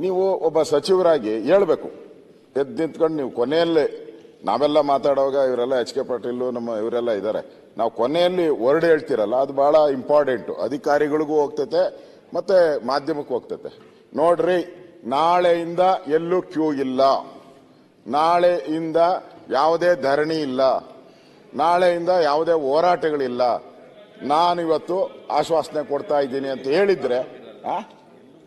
ನೀವು ಒಬ್ಬ ಸಚಿವರಾಗಿ ಹೇಳ್ಬೇಕು, ಎದ್ದು ನಿಂತ್ಕೊಂಡು ನೀವು ಕೊನೆಯಲ್ಲಿ ನಾವೆಲ್ಲ ಮಾತಾಡುವಾಗ ಇವರೆಲ್ಲ ಎಚ್ ಕೆ ಪಾಟೀಲ್ ನಮ್ಮ ಇವರೆಲ್ಲ ಇದ್ದಾರೆ, ನಾವು ಕೊನೆಯಲ್ಲಿ ವರ್ಡ್ ಹೇಳ್ತಿರಲ್ಲ ಅದು ಬಹಳ ಇಂಪಾರ್ಟೆಂಟು. ಅಧಿಕಾರಿಗಳಿಗೂ ಹೋಗ್ತೈತೆ ಮತ್ತೆ ಮಾಧ್ಯಮಕ್ಕೂ ಹೋಗ್ತೈತೆ. ನೋಡ್ರಿ, ನಾಳೆಯಿಂದ ಎಲ್ಲೂ ಕ್ಯೂ ಇಲ್ಲ, ನಾಳೆಯಿಂದ ಯಾವುದೇ ಧರಣಿ ಇಲ್ಲ, ನಾಳೆಯಿಂದ ಯಾವುದೇ ಹೋರಾಟಗಳಿಲ್ಲ, ನಾನಿವತ್ತು ಆಶ್ವಾಸನೆ ಕೊಡ್ತಾ ಇದ್ದೀನಿ ಅಂತ ಹೇಳಿದ್ರೆ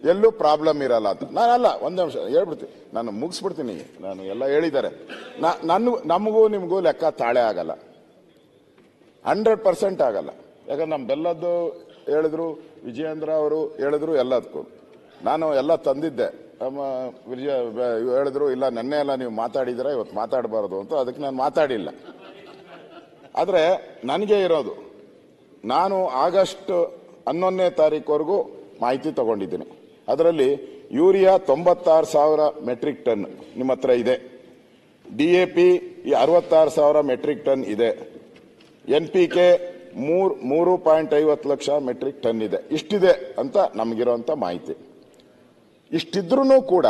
ಎಲ್ಲೂ ಪ್ರಾಬ್ಲಮ್ ಇರಲ್ಲ ಅಂತ. ನಾನಲ್ಲ, ಒಂದೇ ನಿಮಿಷ ಹೇಳ್ಬಿಡ್ತೀನಿ, ನಾನು ಮುಗಿಸ್ಬಿಡ್ತೀನಿ. ನಾನು ಎಲ್ಲ ಹೇಳಿದ್ದಾರೆ, ನಮಗೂ ನಿಮಗೂ ಲೆಕ್ಕ ತಾಳೆ ಆಗಲ್ಲ, 100% ಆಗಲ್ಲ. ಯಾಕಂದ್ರೆ ನಮ್ಮ ಬೆಲ್ಲದ್ದು ಹೇಳಿದ್ರು, ವಿಜಯೇಂದ್ರ ಅವರು ಹೇಳಿದ್ರು, ಎಲ್ಲದಕ್ಕೂ ನಾನು ಎಲ್ಲ ತಂದಿದ್ದೆ. ನಮ್ಮ ವಿಜಯ ಹೇಳಿದ್ರು, ಇಲ್ಲ ನೆನ್ನೆ ಎಲ್ಲ ನೀವು ಮಾತಾಡಿದ್ರೆ ಇವತ್ತು ಮಾತಾಡಬಾರ್ದು ಅಂತ, ಅದಕ್ಕೆ ನಾನು ಮಾತಾಡಿಲ್ಲ. ಆದರೆ ನನಗೆ ಇರೋದು, ನಾನು ಆಗಸ್ಟ್ 11ನೇ ತಾರೀಕುವರೆಗೂ ಮಾಹಿತಿ ತಗೊಂಡಿದ್ದೀನಿ. ಅದರಲ್ಲಿ ಯೂರಿಯಾ 96,000 ಮೆಟ್ರಿಕ್ ಟನ್ ನಿಮ್ಮ ಹತ್ರ ಇದೆ, DAP 66,000 ಮೆಟ್ರಿಕ್ ಟನ್ ಇದೆ, NPK 3.50 ಲಕ್ಷ ಮೆಟ್ರಿಕ್ ಟನ್ ಇದೆ. ಇಷ್ಟಿದೆ ಅಂತ ನಮಗಿರುವಂತ ಮಾಹಿತಿ. ಇಷ್ಟಿದ್ರೂ ಕೂಡ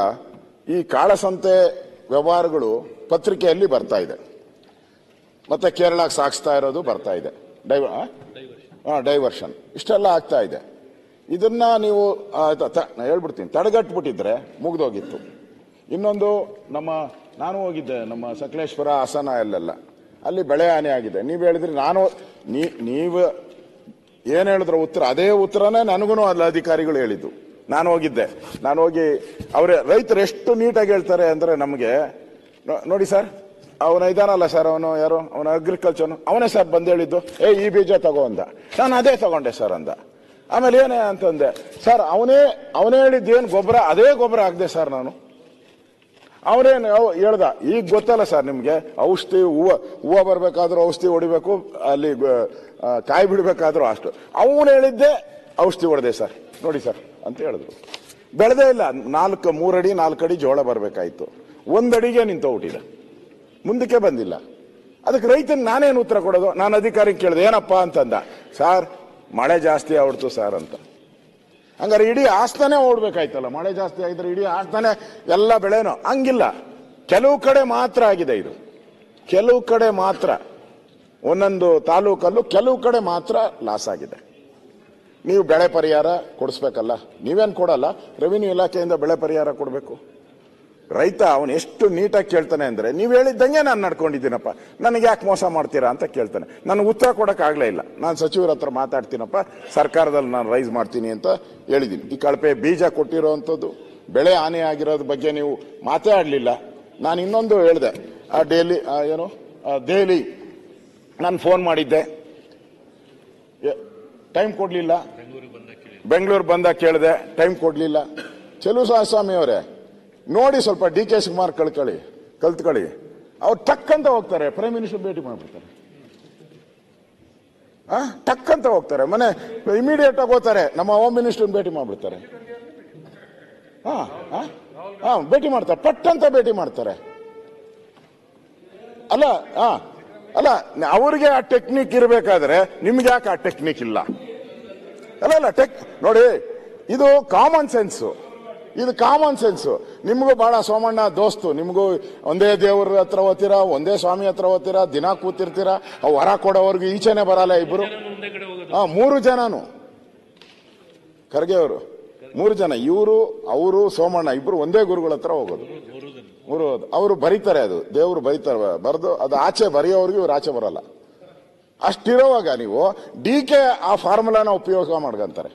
ಈ ಕಾಳಸಂತೆ ವ್ಯವಹಾರಗಳು ಪತ್ರಿಕೆಯಲ್ಲಿ ಬರ್ತಾ ಇದೆ, ಮತ್ತೆ ಕೇರಳಕ್ಕೆ ಸಾಗಿಸ್ತಾ ಇರೋದು ಬರ್ತಾ ಇದೆ, ಡೈವರ್ಷನ್ ಇಷ್ಟೆಲ್ಲ ಆಗ್ತಾ ಇದೆ. ಇದನ್ನ ನೀವು ಹೇಳ್ಬಿಡ್ತೀನಿ, ತಡೆಗಟ್ಬಿಟ್ಟಿದ್ರೆ ಮುಗ್ದೋಗಿತ್ತು. ಇನ್ನೊಂದು, ನಾನು ಹೋಗಿದ್ದೆ ನಮ್ಮ ಸಕಲೇಶ್ವರ, ಹಾಸನ, ಅಲ್ಲೆಲ್ಲ ಅಲ್ಲಿ ಬೆಳೆ ಹಾನಿ ಆಗಿದೆ. ನೀವು ಹೇಳಿದ್ರಿ, ನೀವು ಏನ್ ಹೇಳಿದ್ರು ಉತ್ತರ, ಅದೇ ಉತ್ತರನೇ ನನಗೂ ಅಲ್ಲಿ ಅಧಿಕಾರಿಗಳು ಹೇಳಿದ್ದು. ನಾನು ಹೋಗಿ ರೈತರು ಎಷ್ಟು ನೀಟಾಗಿ ಹೇಳ್ತಾರೆ ಅಂದ್ರೆ, ನಮಗೆ ನೋಡಿ ಸರ್, ಅವನ ಇದಾನಲ್ಲ ಸರ್, ಅವನ ಅಗ್ರಿಕಲ್ಚರ್ ಅವನೇ ಸರ್ ಬಂದು ಹೇಳಿದ್ದು, ಈ ಬೀಜ ತಗೋ ಅಂದ, ನಾನು ಅದೇ ತಗೊಂಡೆ ಸರ್ ಅಂದ. ಆಮೇಲೆ ಏನೇ ಅಂತಂದೆ, ಸರ್ ಅವನೇ ಹೇಳಿದ್ದು ಏನು ಗೊಬ್ಬರ, ಅದೇ ಗೊಬ್ಬರ ಹಾಕ್ದೆ ಸರ್ ನಾನು. ಅವನೇನು ಹೇಳ್ದ, ಈಗ ಗೊತ್ತಲ್ಲ ಸರ್ ನಿಮ್ಗೆ, ಔಷಧಿ ಹೂವು ಬರ್ಬೇಕಾದ್ರೂ ಔಷಧಿ ಹೊಡಿಬೇಕು, ಅಲ್ಲಿ ಕಾಯಿ ಬಿಡ್ಬೇಕಾದ್ರೂ ಅಷ್ಟು, ಅವನು ಹೇಳಿದ್ದೆ ಔಷಧಿ ಹೊಡೆದೆ ಸರ್, ನೋಡಿ ಸರ್ ಅಂತ ಹೇಳಿದ್ರು. ಬೆಳೆದೇ ಇಲ್ಲ, 3 ಅಡಿ 4 ಅಡಿ ಜೋಳ ಬರ್ಬೇಕಾಯ್ತು, 1 ಅಡಿಗೆ ನಿಂತೋಗ್ಬಿಟ್ಟಿದೆ, ಮುಂದಕ್ಕೆ ಬಂದಿಲ್ಲ. ಅದಕ್ಕೆ ರೈತನ ನಾನೇನು ಉತ್ತರ ಕೊಡೋದು? ನಾನು ಅಧಿಕಾರಿ ಕೇಳಿದೆ, ಏನಪ್ಪ ಅಂತಂದ, ಸರ್ ಮಳೆ ಜಾಸ್ತಿ ಆಗ್ಬಿಡ್ತು ಸರ್ ಅಂತ. ಹಂಗಾರೆ ಇಡೀ ಆಸ್ತಾನೆ ಓಡ್ಬೇಕಾಯ್ತಲ್ಲ, ಮಳೆ ಜಾಸ್ತಿ ಆಗಿದ್ರೆ ಇಡೀ ಆಸ್ತಾನೆ ಎಲ್ಲ ಬೆಳೆನೋ? ಹಂಗಿಲ್ಲ, ಕೆಲವು ಕಡೆ ಮಾತ್ರ ಆಗಿದೆ ಇದು, ಕೆಲವು ಕಡೆ ಮಾತ್ರ, ಒಂದೊಂದು ತಾಲೂಕಲ್ಲೂ ಕೆಲವು ಕಡೆ ಮಾತ್ರ ಲಾಸ್ ಆಗಿದೆ. ನೀವು ಬೆಳೆ ಪರಿಹಾರ ಕೊಡಿಸ್ಬೇಕಲ್ಲ, ನೀವೇನು ಕೊಡಲ್ಲ, ರೆವಿನ್ಯೂ ಇಲಾಖೆಯಿಂದ ಬೆಳೆ ಪರಿಹಾರ ಕೊಡಬೇಕು. ರೈತ ಅವನು ಎಷ್ಟು ನೀಟಾಗಿ ಕೇಳ್ತಾನೆ ಅಂದ್ರೆ, ನೀವು ಹೇಳಿದ್ದಂಗೆ ನಾನು ನಡ್ಕೊಂಡಿದ್ದೀನಪ್ಪ, ನನಗೆ ಯಾಕೆ ಮೋಸ ಮಾಡ್ತೀರಾ ಅಂತ ಕೇಳ್ತಾನೆ. ನನಗೆ ಉತ್ತರ ಕೊಡೋಕ್ಕಾಗಲೇ ಇಲ್ಲ. ನಾನು ಸಚಿವರ ಹತ್ರ ಮಾತಾಡ್ತೀನಪ್ಪ, ಸರ್ಕಾರದಲ್ಲಿ ನಾನು ರೈಸ್ ಮಾಡ್ತೀನಿ ಅಂತ ಹೇಳಿದ್ದೀನಿ. ಈ ಕಳಪೆ ಬೀಜ ಕೊಟ್ಟಿರೋವಂಥದ್ದು, ಬೆಳೆ ಹಾನಿ ಆಗಿರೋದ್ರ ಬಗ್ಗೆ ನೀವು ಮಾತೇ ಆಡಲಿಲ್ಲ. ನಾನು ಇನ್ನೊಂದು ಹೇಳಿದೆ, ದೆಹಲಿ ನಾನು ಫೋನ್ ಮಾಡಿದ್ದೆ, ಟೈಮ್ ಕೊಡ್ಲಿಲ್ಲ. ಬೆಂಗಳೂರು ಬಂದಾಗ ಕೇಳಿದೆ, ಟೈಮ್ ಕೊಡ್ಲಿಲ್ಲ. ಚೆಲುವರಾಯಸ್ವಾಮಿ ಅವರೇ ನೋಡಿ, ಸ್ವಲ್ಪ DK ಶಿವಕುಮಾರ್ ಕಲ್ತ್ಕೊಳ್ಳಿ. ಅವ್ರು ಟಕ್ ಅಂತ ಹೋಗ್ತಾರೆ, ಪ್ರೈಮ್ ಮಿನಿಸ್ಟರ್ ಭೇಟಿ ಮಾಡ್ಬಿಡ್ತಾರೆ, ಟಕ್ ಅಂತ ಹೋಗ್ತಾರೆ, ಇಮಿಡಿಯೇಟ್ ಆಗಿ ಹೋಗ್ತಾರೆ, ನಮ್ಮ ಹೋಮ್ ಮಿನಿಸ್ಟರ್ ಭೇಟಿ ಮಾಡ್ಬಿಡ್ತಾರೆ. ಭೇಟಿ ಮಾಡ್ತಾರೆ, ಪಟ್ ಅಂತ ಭೇಟಿ ಮಾಡ್ತಾರೆ. ಅಲ್ಲ ಅವ್ರಿಗೆ ಆ ಟೆಕ್ನಿಕ್ ಇರಬೇಕಾದ್ರೆ ನಿಮ್ಗೆ ಯಾಕೆ ಆ ಟೆಕ್ನಿಕ್ ಇಲ್ಲ? ಅಲ್ಲ ನೋಡಿ, ಇದು ಕಾಮನ್ ಸೆನ್ಸು, ಇದು ಕಾಮನ್ ಸೆನ್ಸು. ನಿಮಗೂ ಬಹಳ ಸೋಮಣ್ಣ ದೋಸ್ತು, ನಿಮಗೂ ಒಂದೇ ದೇವ್ರ ಹತ್ರ ಓದ್ತೀರಾ, ಒಂದೇ ಸ್ವಾಮಿ ಹತ್ರ ಓದ್ತೀರಾ, ದಿನ ಕೂತಿರ್ತೀರಾ. ವರ ಕೊಡೋವರೆಗೂ ಈಚೆನೆ ಬರಲ್ಲ ಇಬ್ರು, 3 ಜನನು ಖರ್ಗೆ ಅವರು 3 ಜನ, ಅವರು ಸೋಮಣ್ಣ ಇಬ್ರು ಒಂದೇ ಗುರುಗಳ ಹತ್ರ ಹೋಗೋದು. ಅವರು ಬರೀತಾರೆ, ಅದು ದೇವರು ಬರೀತಾರೆ, ಬರೆದು ಅದು ಆಚೆ ಬರೆಯೋವ್ರಿಗೆ ಇವ್ರು ಆಚೆ ಬರಲ್ಲ. ಅಷ್ಟಿರೋವಾಗ ನೀವು DK ಆ ಫಾರ್ಮುಲಾನ ಉಪಯೋಗ ಮಾಡ್ಕೊಂತಾರೆ.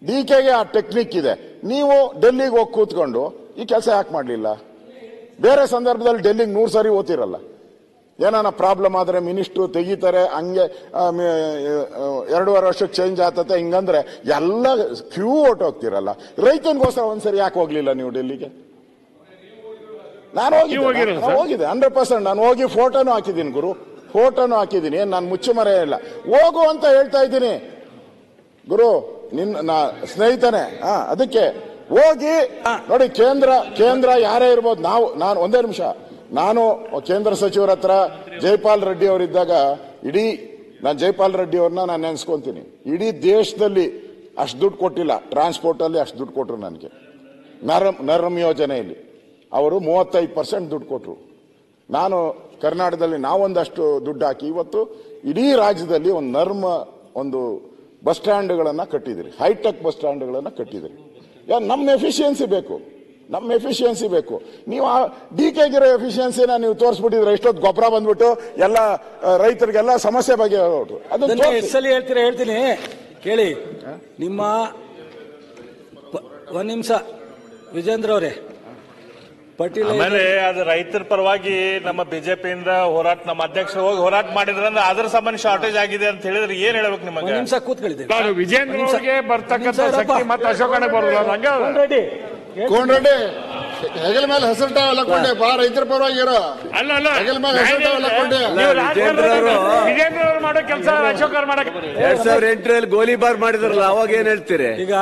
DKಗೆ ಆ ಟೆಕ್ನಿಕ್ ಇದೆ. ನೀವು ಡೆಲ್ಲಿಗೆ ಹೋಗಿ ಕೂತ್ಕೊಂಡು ಈ ಕೆಲಸ ಯಾಕೆ ಮಾಡಲಿಲ್ಲ? ಬೇರೆ ಸಂದರ್ಭದಲ್ಲಿ ಡೆಲ್ಲಿಗೆ 100 ಸಾರಿ ಓದ್ತಿರಲ್ಲ. ಏನಾನ ಪ್ರಾಬ್ಲಮ್ ಆದ್ರೆ ಮಿನಿಸ್ಟ್ರು ತೆಗಿತಾರೆ, ಹಂಗೆ 2.5 ವರ್ಷಕ್ಕೆ ಚೇಂಜ್ ಆಗ್ತತೆ ಹಿಂಗಂದ್ರೆ ಎಲ್ಲ ಕ್ಯೂ ಹೊಟ್ಟೋಗ್ತಿರಲ್ಲ. ರೈತನಿಗೋಸ್ಕರ ಒಂದ್ಸರಿ ಯಾಕೆ ಹೋಗ್ಲಿಲ್ಲ ನೀವು ಡೆಲ್ಲಿಗೆ? ನಾನು ಹೋಗಿದೆ 100%. ನಾನು ಹೋಗಿ ಫೋಟೋನು ಹಾಕಿದ್ದೀನಿ ಗುರು, ಫೋಟೋನು ಹಾಕಿದ್ದೀನಿ, ನಾನು ಮುಚ್ಚುಮರೆ ಇಲ್ಲ. ಹೋಗು ಅಂತ ಹೇಳ್ತಾ ಇದ್ದೀನಿ ಗುರು, ನಿನ್ನ ಸ್ನೇಹಿತನೇ. ಅದಕ್ಕೆ ಹೋಗಿ ನೋಡಿ, ಕೇಂದ್ರ ಯಾರೇ ಇರ್ಬೋದು, ನಾನು ಒಂದೇ ನಿಮಿಷ, ನಾನು ಕೇಂದ್ರ ಸಚಿವರ ಹತ್ರ ಜೈಪಾಲ್ ರೆಡ್ಡಿ ಅವರಿದ್ದಾಗ ನಾನು ಜೈಪಾಲ್ ರೆಡ್ಡಿ ಅವ್ರನ್ನ ನಾನು ನೆನೆಸ್ಕೊಂತೀನಿ. ಇಡೀ ದೇಶದಲ್ಲಿ ಅಷ್ಟು ದುಡ್ಡು ಕೊಟ್ಟಿಲ್ಲ, ಟ್ರಾನ್ಸ್ಪೋರ್ಟ್ ಅಲ್ಲಿ ಅಷ್ಟು ದುಡ್ಡು ಕೊಟ್ರು ನನಗೆ. ನರಮ್ ಯೋಜನೆಯಲ್ಲಿ ಅವರು 35% ದುಡ್ಡು ಕೊಟ್ಟರು. ನಾನು ಕರ್ನಾಟಕದಲ್ಲಿ ನಾವೊಂದಷ್ಟು ದುಡ್ಡು ಹಾಕಿ ಇವತ್ತು ಇಡೀ ರಾಜ್ಯದಲ್ಲಿ ಒಂದು ಬಸ್ ಸ್ಟ್ಯಾಂಡ್ಗಳನ್ನು ಕಟ್ಟಿದಿರಿ, ಹೈಟೆಕ್ ಬಸ್ ಸ್ಟ್ಯಾಂಡ್ಗಳನ್ನು ಕಟ್ಟಿದಿರಿ. ನಮ್ಮ ಎಫಿಷಿಯನ್ಸಿ ಬೇಕು. ನೀವು ಡಿಕೆಗಿರೋ ಎಫಿಷಿಯನ್ಸಿನ ನೀವು ತೋರಿಸ್ಬಿಟ್ಟಿದ್ರೆ ಎಷ್ಟೊತ್ತು ಗೊಬ್ಬರ ಬಂದ್ಬಿಟ್ಟು ಎಲ್ಲ ರೈತರಿಗೆಲ್ಲ ಸಮಸ್ಯೆ ಬಗ್ಗೆ ಹೇಳ್ತೀನಿ ಕೇಳಿ. ನಿಮ್ಮ ಒಂದ್ ನಿಮಿಷ ವಿಜೇಂದ್ರ ಅವರೇ, ಆಮೇಲೆ ಅದು ರೈತರ ಪರವಾಗಿ ನಮ್ಮ ಬಿಜೆಪಿಯಿಂದ ಹೋರಾಟ, ನಮ್ಮ ಅಧ್ಯಕ್ಷರು ಹೋಗಿ ಹೋರಾಟ ಮಾಡಿದ್ರಂದ್ರೆ ಅದ್ರ ಸಂಬಂಧ ಶಾರ್ಟೇಜ್ ಆಗಿದೆ ಅಂತ ಹೇಳಿದ್ರೆ ಏನ್ ಹೇಳ್ಬೇಕು ನಿಮಗೆ? ನಿಮಿಷ ಕೂತ್ಕೊಂಡಿದ್ದೇವೆ. ವಿಜೇಂದ್ರ ಅವರಿಗೆ ಬರ್ತಕ್ಕಂಥ ಶಕ್ತಿ ಮತ್ತೆ ಅಶೋಕನ ಬರೋದು. ಕೋನ್ರೆಡ್ಡಿ ಹೆಗಲ ಮೇಲೆ ಹೆಸರು ಕೊಂಡೆ ಬಾ, ರೈತರ ಪರವಾಗಿರೋ ಹೆಗಲ ಮೇಲೆ ಹೆಸರು ಕೊಂಡೆ. ವಿಜೇಂದ್ರ ಅವರು ಮಾಡೋ ಕೆಲಸ ಅಶೋಕ್ ಅವ್ರು ಮಾಡಕ್ಕೆ 2008ರಲ್ಲಿ ಗೋಲಿಬಾರ್ ಮಾಡಿದ್ರಲ್ಲ, ಅವಾಗ ಏನ್ ಹೇಳ್ತೀರಿ? ಈಗ